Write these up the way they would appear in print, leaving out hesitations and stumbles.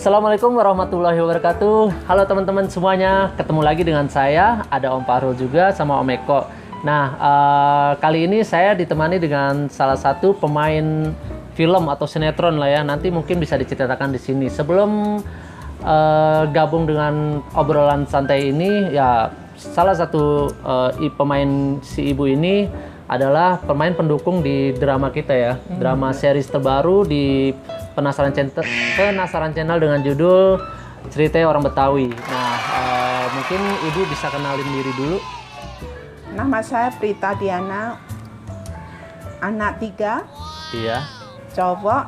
Assalamualaikum warahmatullahi wabarakatuh. Halo teman-teman semuanya, ketemu lagi dengan saya, ada Om Fahrul juga sama Om Eko. Nah, kali ini saya ditemani dengan salah satu pemain film atau sinetron lah ya. Nanti mungkin bisa diceritakan di sini. Sebelum gabung dengan obrolan santai ini, ya salah satu pemain si ibu ini adalah pemain pendukung di drama kita ya, drama series terbaru di Penasaran Channel dengan judul Ceritanya Orang Betawi. Nah, mungkin ibu bisa kenalin diri dulu. Nama saya Prita Diana, anak 3, Iya. cowok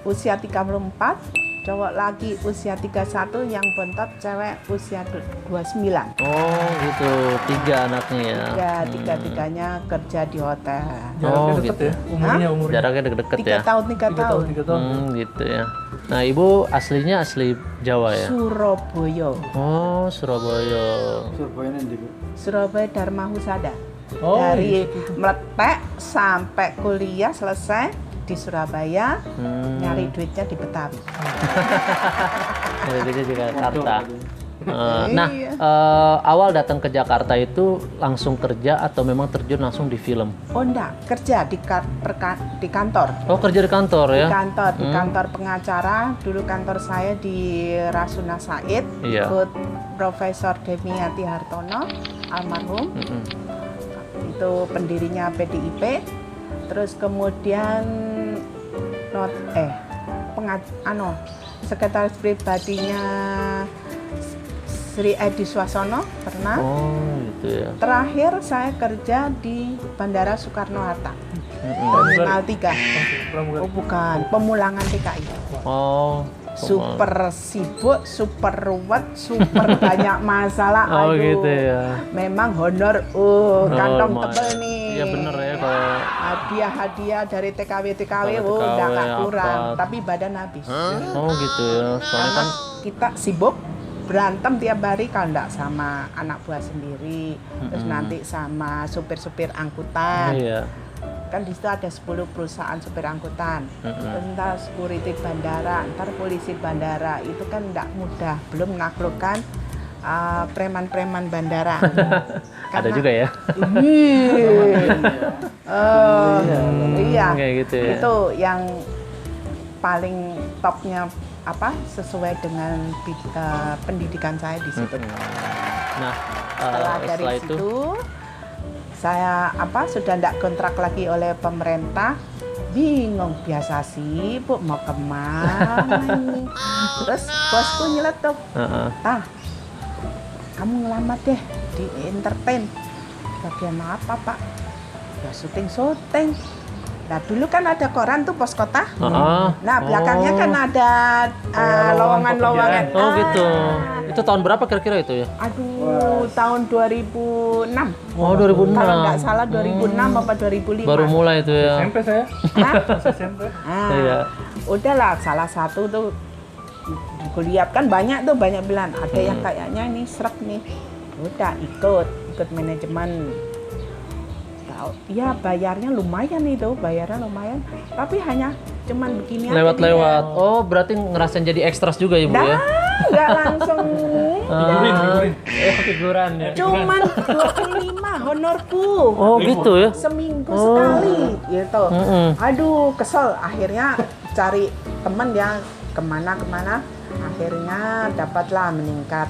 usia 34, cowok lagi usia 31, yang bontot cewek usia 29. Oh gitu, 3 anaknya ya. Ya, tiga-tiganya kerja di hotel. Oh Jaraknya deket gitu. ya, umurnya Jaraknya deket-deket 3 ya. tahun, 3 tahun. 3 tahun. Gitu ya. Nah, ibu aslinya asli Jawa ya? Surabaya. Oh, Surabaya. Surabaya nanti Bu. Surabaya Dharma Husada. Oh, Dari meletek sampai kuliah selesai di Surabaya, nyari duitnya di Betawi. Jadi di Jakarta. Nah, Iya. awal datang ke Jakarta itu langsung kerja atau memang terjun langsung di film? Oh enggak, kerja di kantor. Oh, kerja di kantor ya? Di kantor pengacara. Dulu kantor saya di Rasuna Said, Iya. ikut Profesor Demiati Hartono, almarhum. Itu pendirinya PDIP. Terus kemudian sekretaris pribadinya Sri Edi Swasono pernah. Oh, gitu ya. Terakhir saya kerja di Bandara Soekarno-Hatta, Terminal 3. Pramugari. Oh bukan, Pemulangan TKI. Oh, Super sibuk, super ruwet, super banyak masalah. Oh, Aduh, gitu ya. memang honor, kantong lumayan. tebel nih. Iya bener ya kalau Hadiah-hadiah dari TKW, Kalau udah TKW gak kurang. apa. Tapi badan habis. Oh gitu ya. Soalnya kan Kita sibuk, berantem tiap hari kalau enggak sama anak buah sendiri, terus nanti sama supir-supir angkutan. iya. Kan di situ ada 10 perusahaan supir angkutan, entar security bandara, entar polisi bandara, itu kan enggak mudah, belum menaklukkan preman-preman bandara. Ada juga ya. Iya, Kayak gitu ya. itu yang paling topnya sesuai dengan pendidikan saya di situ. Nah, Setelah dari setelah itu situ saya sudah tidak kontrak lagi oleh pemerintah, bingung biasa sibuk mau kemana ini. Terus bosku nyeletuk, kamu ngelamar deh di entertain. Bagian apa Pak? Ya syuting. Nah dulu kan ada koran tuh Pos Kota. Nah belakangnya kan ada lowongan-lowongan. Oh gitu. Itu tahun berapa kira-kira itu ya? Aduh, tahun 2006. Oh 2006. Kalau nggak salah 2006 apa 2005. Baru mulai itu ya. SMP saya. Hah? Masih SMP. Iya. Udahlah, salah satu tuh kuliah kan banyak bilang ada yang kayaknya ini srek nih. Udah ikut manajemen. Ya bayarnya lumayan, tapi hanya cuman begini aja. Lewat-lewat. Oh berarti ngerasain jadi ekstras juga ya Bu ya? Nggak langsung. Figurin. Figuran ya. Cuman 25 honorku. Oh gitu ya? Seminggu sekali gitu. Aduh kesel, akhirnya cari temen yang kemana, akhirnya dapatlah meningkat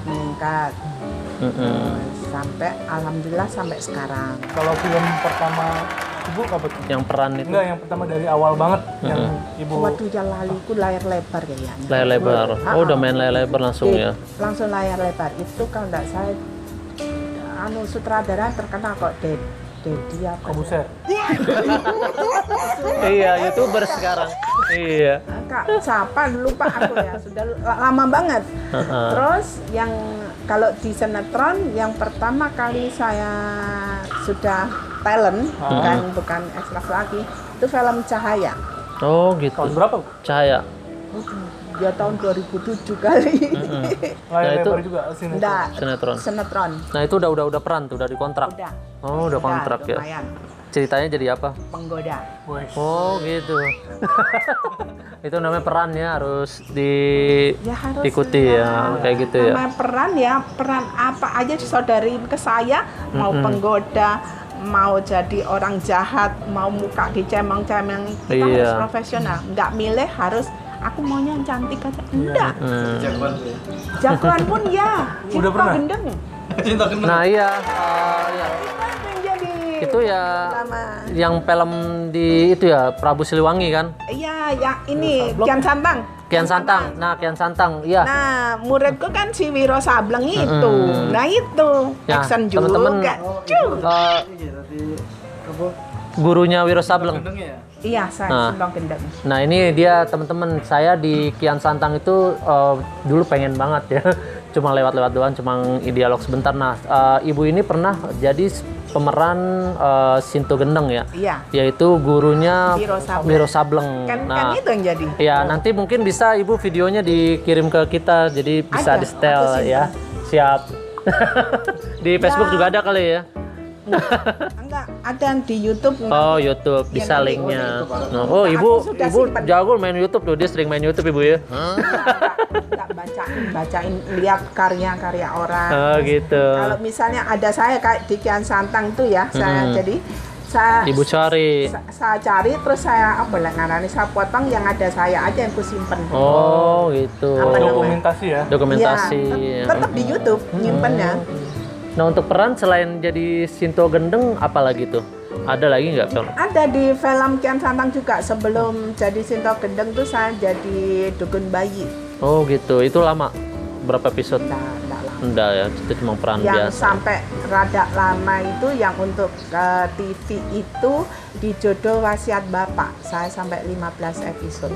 sampai alhamdulillah sampai sekarang. Kalau film pertama Ibu apa tuh? Yang peran itu? Enggak, yang pertama dari awal banget yang Ibu. Waduh, yang laliku layar lebar kayaknya. Layar lebar. Oh udah main layar lebar langsung ya? Langsung layar lebar. Itu kalau enggak saya sutradara terkenal kok, Dedi apa? Kobuser. Iya, YouTuber sekarang. Iya. Kak, siapa lupa aku ya, sudah lama banget. Terus yang kalau di sinetron yang pertama kali saya sudah talent, bukan ekstras lagi, itu film Cahaya. Oh gitu. Tahun berapa Bu? Cahaya. Ya tahun 2007 kali. Layar itu- lebar juga sinetron. Enggak, Sinetron. sinetron. Nah itu udah peran tuh, udah dikontrak. Udah. Oh udah kontrak ya. Lumayan. ceritanya jadi apa? Penggoda. Wih. Oh gitu. Itu namanya peran ya, harus Ya harus diikuti ya, kayak gitu ya. Namanya peran ya, peran apa aja disodorin ke saya, mau penggoda, mau jadi orang jahat, mau muka dicemang-cemang, kita Iya. harus profesional, nggak milih harus aku maunya yang cantik aja, enggak. Jagoan pun ya, Udah cinta pernah? gendeng. Nah iya, ya. Itu yang jadi Itu ya drama. yang film di itu ya Prabu Siliwangi kan? Iya, yang ini Kian Santang. Kian Santang. Nah, Kian Santang, iya. Nah, muridku kan si Wiro Sableng itu. Nah, itu Ya, action teman-teman. juga. Cuh. Gurunya Wiro Sableng. Iya, saya Nah. Sembang Gendeng. Nah ini dia teman-teman, saya di Kian Santang itu dulu pengen banget ya, cuma lewat-lewat doang, cuma dialog sebentar. Nah ibu ini pernah jadi pemeran Sinto Gendeng ya, Iya. yaitu gurunya Wiro Sableng. Wiro Sableng. Kan Nah itu yang jadi. ya nanti mungkin bisa ibu videonya dikirim ke kita, jadi bisa Ada, di setel aku simpan. ya. Siap. Di Facebook Ya. juga ada kali ya. Enggak, ada di YouTube. Oh YouTube, bisa nanti linknya. boleh. Nah, oh Aku ibu sudah ibu simpan. jago main YouTube tuh, dia sering main YouTube ibu ya. Enggak bacain lihat karya-karya orang. Oh gitu. Kalau misalnya ada saya kayak di Kian Santang tuh ya, saya jadi saya Ibu cari. saya cari terus saya apa lah ngarani, saya potong yang ada saya aja yang ku simpen. Oh gitu. Apa namanya? Dokumentasi ya. Dokumentasi. Ya, tetap di YouTube nyimpennya. Nah untuk peran selain jadi Sinto Gendeng apa lagi tuh? Ada lagi nggak film? Ada di film Kian Santang juga, sebelum jadi Sinto Gendeng tuh saya jadi dukun bayi. Oh gitu. Itu lama. Berapa episode? Nggak lama. Enggak ya, itu cuma peran Yang biasa. sampai rada lama itu yang untuk TV itu di Jodoh Wasiat Bapak. Saya sampai 15 episode.